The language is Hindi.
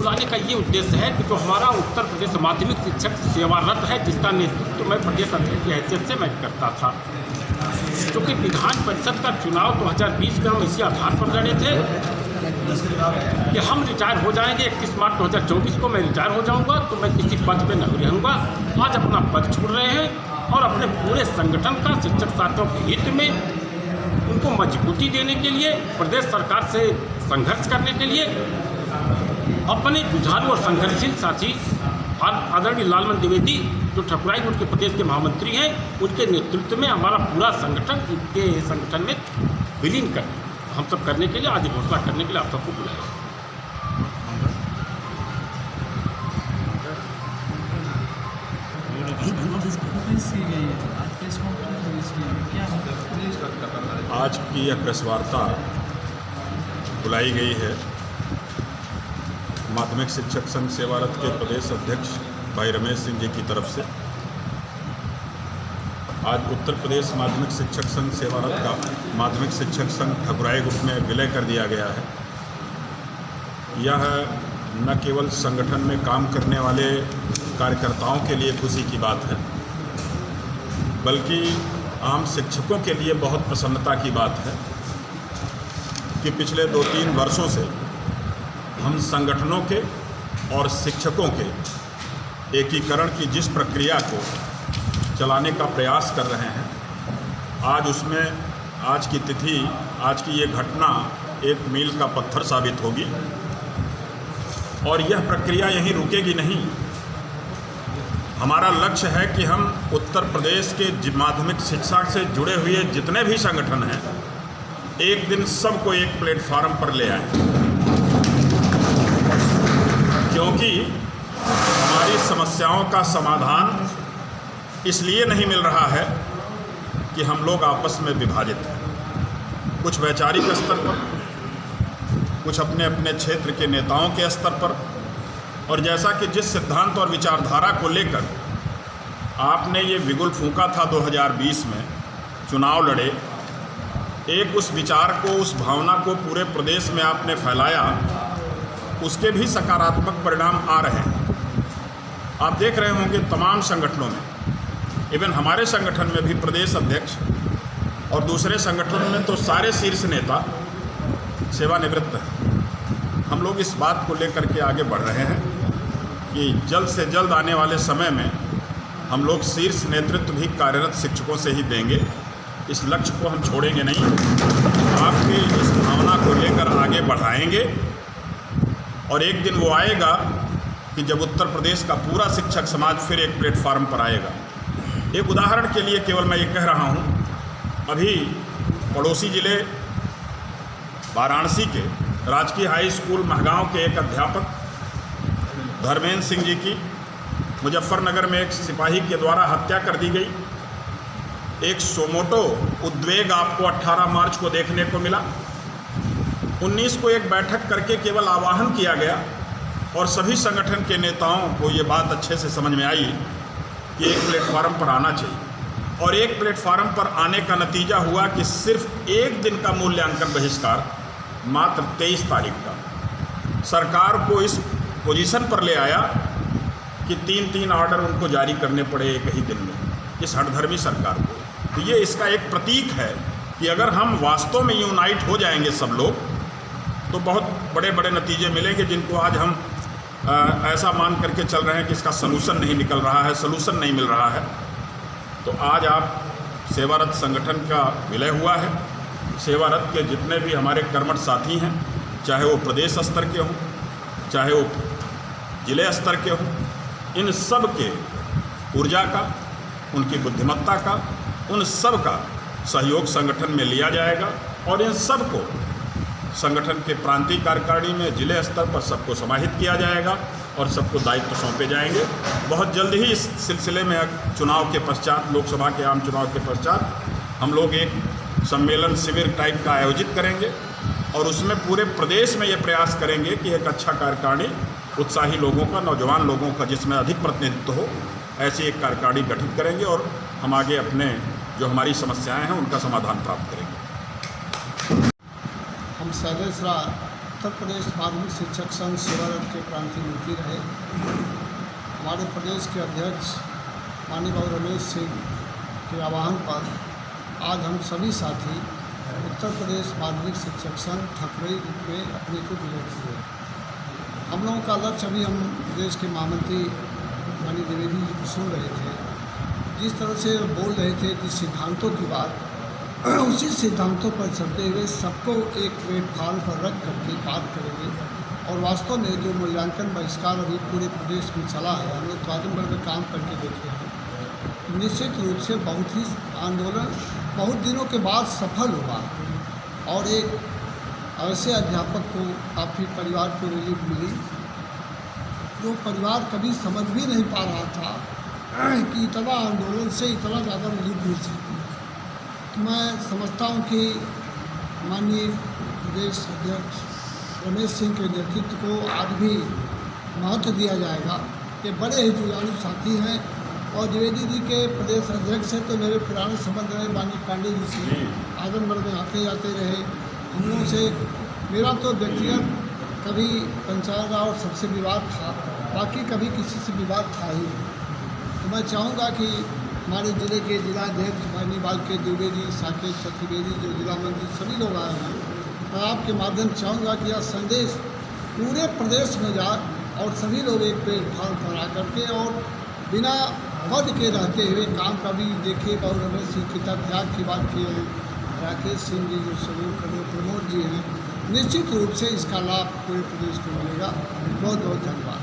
बुलाने का ये उद्देश्य है कि जो हमारा उत्तर प्रदेश माध्यमिक शिक्षक सेवारत है, जिसका नेतृत्व मैं प्रदेश अध्यक्ष की हैसियत से मैं करता था, क्योंकि विधान परिषद का चुनाव 2020 में हम इसी आधार पर लड़े थे कि हम रिटायर हो जाएंगे, 31 मार्च 2024 को मैं रिटायर हो जाऊंगा, तो मैं किसी पद पे नहीं रहूँगा। आज अपना पद छोड़ रहे हैं और अपने पूरे संगठन का शिक्षक साथियों के हित में उनको मजबूती देने के लिए, प्रदेश सरकार से संघर्ष करने के लिए अपने जुझारू और संघर्षशील साथी आदरणीय लालमन द्विवेदी जो ठकुराई गुट के प्रदेश के महामंत्री हैं, उनके नेतृत्व में हमारा पूरा संगठन उनके संगठन में विलीन कर हम सब करने के लिए, आज घोषणा करने के लिए आप सबको बुलाया। आज की यह प्रेस वार्ता बुलाई गई है माध्यमिक शिक्षक संघ सेवारत के प्रदेश अध्यक्ष भाई रमेश सिंह जी की तरफ से। आज उत्तर प्रदेश माध्यमिक शिक्षक संघ सेवारत का माध्यमिक शिक्षक संघ ठकुराई गुट में विलय कर दिया गया है। यह न केवल संगठन में काम करने वाले कार्यकर्ताओं के लिए खुशी की बात है, बल्कि आम शिक्षकों के लिए बहुत प्रसन्नता की बात है कि पिछले 2-3 वर्षों से हम संगठनों के और शिक्षकों के एकीकरण की जिस प्रक्रिया को चलाने का प्रयास कर रहे हैं, आज उसमें आज की तिथि, आज की ये घटना एक मील का पत्थर साबित होगी। और यह प्रक्रिया यहीं रुकेगी नहीं। हमारा लक्ष्य है कि हम उत्तर प्रदेश के माध्यमिक शिक्षा से जुड़े हुए जितने भी संगठन हैं, एक दिन सबको एक प्लेटफार्म पर ले आए, क्योंकि हमारी समस्याओं का समाधान इसलिए नहीं मिल रहा है कि हम लोग आपस में विभाजित हैं। कुछ वैचारिक स्तर पर, कुछ अपने अपने क्षेत्र के नेताओं के स्तर पर, और जैसा कि जिस सिद्धांत और विचारधारा को लेकर आपने ये बिगुल फूंका था 2020 में चुनाव लड़े, एक उस विचार को, उस भावना को पूरे प्रदेश में आपने फैलाया, उसके भी सकारात्मक परिणाम आ रहे हैं। आप देख रहे होंगे तमाम संगठनों में, इवन हमारे संगठन में भी प्रदेश अध्यक्ष और दूसरे संगठनों में तो सारे शीर्ष नेता सेवानिवृत्त हैं। हम लोग इस बात को लेकर के आगे बढ़ रहे हैं कि जल्द से जल्द आने वाले समय में हम लोग शीर्ष नेतृत्व भी कार्यरत शिक्षकों से ही देंगे। इस लक्ष्य को हम छोड़ेंगे नहीं, आपकी इस भावना को लेकर आगे बढ़ाएंगे। और एक दिन वो आएगा कि जब उत्तर प्रदेश का पूरा शिक्षक समाज फिर एक प्लेटफार्म पर आएगा। एक उदाहरण के लिए केवल मैं ये कह रहा हूँ, अभी पड़ोसी ज़िले वाराणसी के राजकीय हाई स्कूल महगांव के एक अध्यापक धर्मेंद्र सिंह जी की मुजफ्फरनगर में एक सिपाही के द्वारा हत्या कर दी गई। एक सोमोटो उद्वेग आपको 18 मार्च को देखने को मिला। 19 को एक बैठक करके केवल आह्वान किया गया और सभी संगठन के नेताओं को ये बात अच्छे से समझ में आई कि एक प्लेटफार्म पर आना चाहिए। और एक प्लेटफार्म पर आने का नतीजा हुआ कि सिर्फ एक दिन का मूल्यांकन बहिष्कार, मात्र 23 तारीख का, सरकार को इस पोजीशन पर ले आया कि 3-3 ऑर्डर उनको जारी करने पड़े एक ही दिन में, इस हठधर्मी सरकार को। तो ये इसका एक प्रतीक है कि अगर हम वास्तव में यूनाइट हो जाएंगे सब लोग, तो बहुत बड़े बड़े नतीजे मिलेंगे, जिनको आज हम ऐसा मान करके चल रहे हैं कि इसका सलूशन नहीं निकल रहा है, सलूशन नहीं मिल रहा है। तो आज आप सेवारत संगठन का विलय हुआ है। सेवारत के जितने भी हमारे कर्मठ साथी हैं, चाहे वो प्रदेश स्तर के हों, चाहे वो जिले स्तर के हों, इन सब के ऊर्जा का, उनकी बुद्धिमत्ता का, उन सब का सहयोग संगठन में लिया जाएगा और इन सब को संगठन के प्रांतीय कार्यकारिणी में जिले स्तर पर सबको समाहित किया जाएगा और सबको दायित्व सौंपे जाएंगे। बहुत जल्द ही इस सिलसिले में चुनाव के पश्चात, लोकसभा के आम चुनाव के पश्चात, हम लोग एक सम्मेलन शिविर टाइप का आयोजित करेंगे और उसमें पूरे प्रदेश में ये प्रयास करेंगे कि एक अच्छा कार्यकारिणी, उत्साही लोगों का, नौजवान लोगों का, जिसमें अधिक प्रतिनिधित्व हो, ऐसी एक कार्यकारिणी गठित करेंगे और हम आगे अपने जो हमारी समस्याएं हैं उनका समाधान प्राप्त करेंगे। हम सर्वेसरा उत्तर प्रदेश माध्यमिक शिक्षक संघ सेवारत के प्रांतीय मंत्री रहे हमारे प्रदेश के अध्यक्ष माननीय बाबू रमेश सिंह के आह्वान पर आज हम सभी साथी उत्तर प्रदेश माध्यमिक शिक्षक संघ ठकुरई में अपने को विलय किए। हम लोगों का लक्ष्य अभी हम देश के महामंत्री माननीय द्विवेदी जी को सुन रहे थे, जिस तरह से बोल रहे थे कि सिद्धांतों की बात, उसी सिद्धांतों पर चलते हुए सबको एक प्लेटफॉर्म पर रख करके बात करेंगे। और वास्तव में जो मूल्यांकन बहिष्कार अभी पूरे प्रदेश में चला है, हम लोग तो आजमगढ़ में काम करके देखे हैं, निश्चित रूप से बहुत ही आंदोलन बहुत दिनों के बाद सफल हुआ और एक ऐसे अध्यापक को काफ़ी परिवार को रिलीफ मिली जो परिवार कभी समझ भी नहीं पा रहा था कि इतना आंदोलन से इतना ज़्यादा रिलीफ मिल सकती है। तो मैं समझता हूँ कि माननीय प्रदेश अध्यक्ष रमेश सिंह के नेतृत्व को आज भी महत्व दिया जाएगा। ये बड़े ही जुझारू साथी हैं और द्विवेदी जी के प्रदेश अध्यक्ष हैं तो मेरे पुराने संबंध रहे माननीय पांडे जी से, आजमगढ़ में आते जाते रहे। हम लोगों से मेरा तो व्यक्तिगत कभी पंचायत और सबसे विवाद था, बाकी कभी किसी से विवाद था ही नहीं। तो मैं चाहूँगा कि हमारे ज़िले के जिलाध्यक्ष माननीय बाल के द्विवेदी, साकेत चतुर्वेदी, जो जिला मंत्री सभी लोग आए हैं, मैं आपके माध्यम से चाहूँगा कि यह संदेश पूरे प्रदेश में जाए और सभी लोग एक प्लेटफॉर्म पर आकर के और बिना पद के रहते हुए काम का भी देखे। और रमेश सिंह की त्याग की बात की है, राकेश सिंह जी जो सहयोग कर रहे, प्रमोद जी हैं, निश्चित रूप से इसका लाभ पूरे प्रदेश को मिलेगा। बहुत बहुत धन्यवाद।